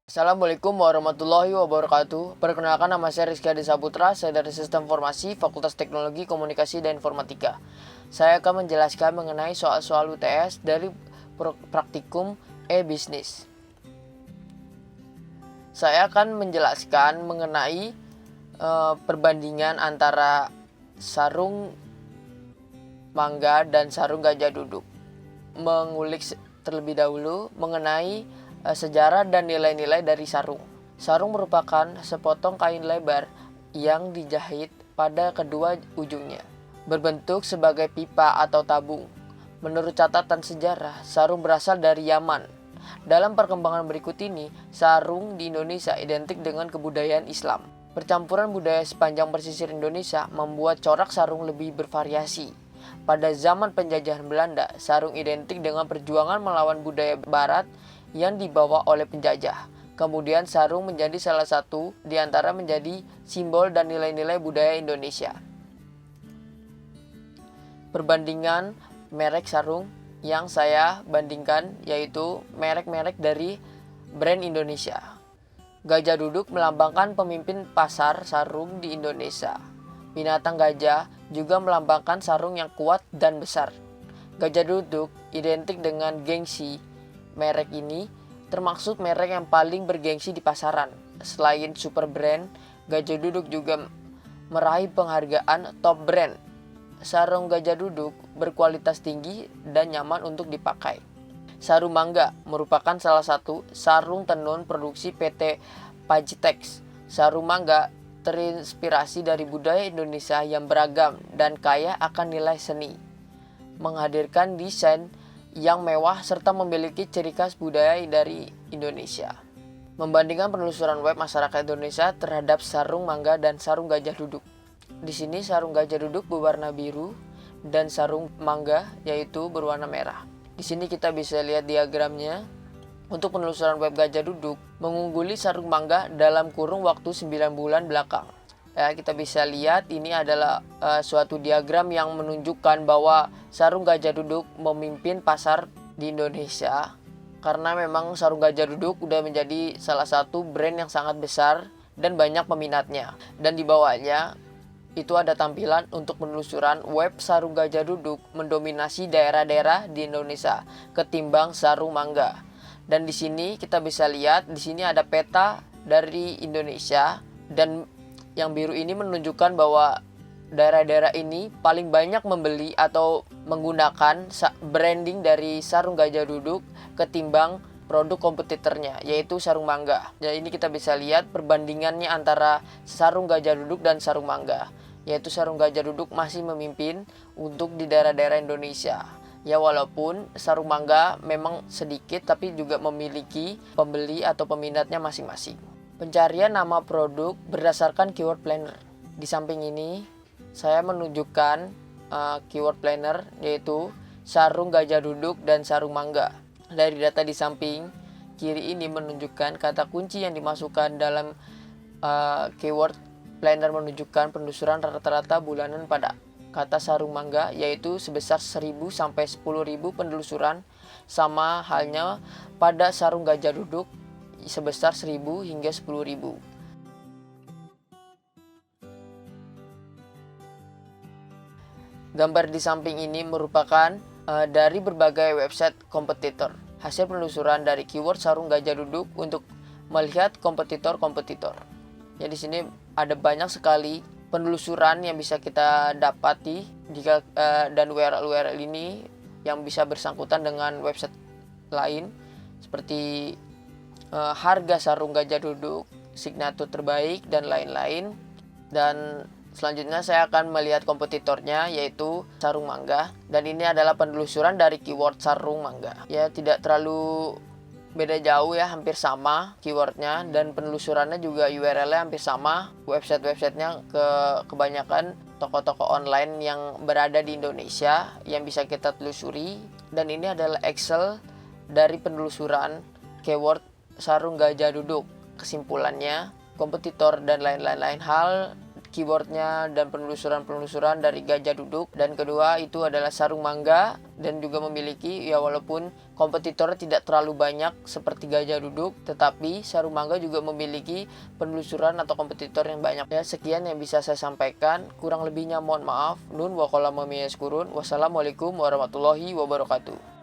Assalamualaikum warahmatullahi wabarakatuh. Perkenalkan, nama saya Rizky Adi Saputra. Saya dari Sistem Informasi Fakultas Teknologi Komunikasi dan Informatika. Saya akan menjelaskan mengenai soal-soal UTS dari praktikum e-bisnis. Saya akan menjelaskan mengenai perbandingan antara sarung mangga dan sarung gajah duduk. Mengulik terlebih dahulu mengenai sejarah dan nilai-nilai dari sarung. Sarung merupakan sepotong kain lebar yang dijahit pada kedua ujungnya, berbentuk sebagai pipa atau tabung. Menurut catatan sejarah, sarung berasal dari Yaman. Dalam perkembangan berikut ini, sarung di Indonesia identik dengan kebudayaan Islam. Percampuran budaya sepanjang pesisir Indonesia membuat corak sarung lebih bervariasi. Pada zaman penjajahan Belanda, sarung identik dengan perjuangan melawan budaya Barat yang dibawa oleh penjajah. Kemudian sarung menjadi salah satu di antara menjadi simbol dan nilai-nilai budaya Indonesia. Perbandingan merek sarung yang saya bandingkan yaitu merek-merek dari brand Indonesia. Gajah duduk melambangkan pemimpin pasar sarung di Indonesia. Binatang gajah juga melambangkan sarung yang kuat dan besar. Gajah duduk identik dengan gengsi. Merek ini termasuk merek yang paling bergengsi di pasaran. Selain super brand, Gajah Duduk juga meraih penghargaan top brand. Sarung Gajah Duduk berkualitas tinggi dan nyaman untuk dipakai. Sarung mangga merupakan salah satu sarung tenun produksi PT Pajitex. Sarung mangga terinspirasi dari budaya Indonesia yang beragam dan kaya akan nilai seni, menghadirkan desain yang mewah serta memiliki ciri khas budaya dari Indonesia. Membandingkan penelusuran web masyarakat Indonesia terhadap sarung mangga dan sarung gajah duduk. Di sini sarung gajah duduk berwarna biru dan sarung mangga yaitu berwarna merah. Di sini kita bisa lihat diagramnya. Untuk penelusuran web gajah duduk mengungguli sarung mangga dalam kurun waktu 9 bulan belakang. Ya, kita bisa lihat ini adalah suatu diagram yang menunjukkan bahwa sarung gajah duduk memimpin pasar di Indonesia karena memang sarung gajah duduk udah menjadi salah satu brand yang sangat besar dan banyak peminatnya. Dan di bawahnya itu ada tampilan untuk penelusuran web sarung gajah duduk mendominasi daerah-daerah di Indonesia ketimbang sarung mangga. Dan di sini kita bisa lihat di sini ada peta dari Indonesia dan yang biru ini menunjukkan bahwa daerah-daerah ini paling banyak membeli atau menggunakan branding dari sarung gajah duduk ketimbang produk kompetitornya yaitu sarung mangga. Jadi ini kita bisa lihat perbandingannya antara sarung gajah duduk dan sarung mangga, yaitu sarung gajah duduk masih memimpin untuk di daerah-daerah Indonesia. Ya, walaupun sarung mangga memang sedikit tapi juga memiliki pembeli atau peminatnya masing-masing. Pencarian nama produk berdasarkan keyword planner. Di samping ini saya menunjukkan keyword planner yaitu sarung gajah duduk dan sarung mangga. Dari data di samping kiri ini menunjukkan kata kunci yang dimasukkan dalam keyword planner menunjukkan penelusuran rata-rata bulanan pada kata sarung mangga yaitu sebesar 1.000 sampai 10.000 penelusuran, sama halnya pada sarung gajah duduk sebesar 1.000 hingga 10.000. Gambar di samping ini merupakan dari berbagai website kompetitor. Hasil penelusuran dari keyword sarung gajah duduk untuk melihat kompetitor-kompetitor. Ya, di sini ada banyak sekali penelusuran yang bisa kita dapati dan URL ini yang bisa bersangkutan dengan website lain seperti harga sarung gajah duduk, signatur terbaik, dan lain-lain. Dan selanjutnya saya akan melihat kompetitornya yaitu sarung mangga. Dan ini adalah penelusuran dari keyword sarung mangga. Ya, tidak terlalu beda jauh ya, hampir sama keywordnya. Dan penelusurannya juga URL-nya hampir sama. Website-websitenya kebanyakan toko-toko online yang berada di Indonesia yang bisa kita telusuri. Dan ini adalah Excel dari penelusuran keyword sarung gajah duduk. Kesimpulannya, kompetitor dan lain-lain hal keyboardnya dan penelusuran-penelusuran dari Gajah Duduk. Dan kedua itu adalah Sarung Mangga, dan juga memiliki, ya walaupun kompetitor tidak terlalu banyak seperti Gajah Duduk, tetapi Sarung Mangga juga memiliki penelusuran atau kompetitor yang banyak. Ya, sekian yang bisa saya sampaikan, kurang lebihnya mohon maaf. Nun wa qalamu yaskurun. Wassalamualaikum warahmatullahi wabarakatuh.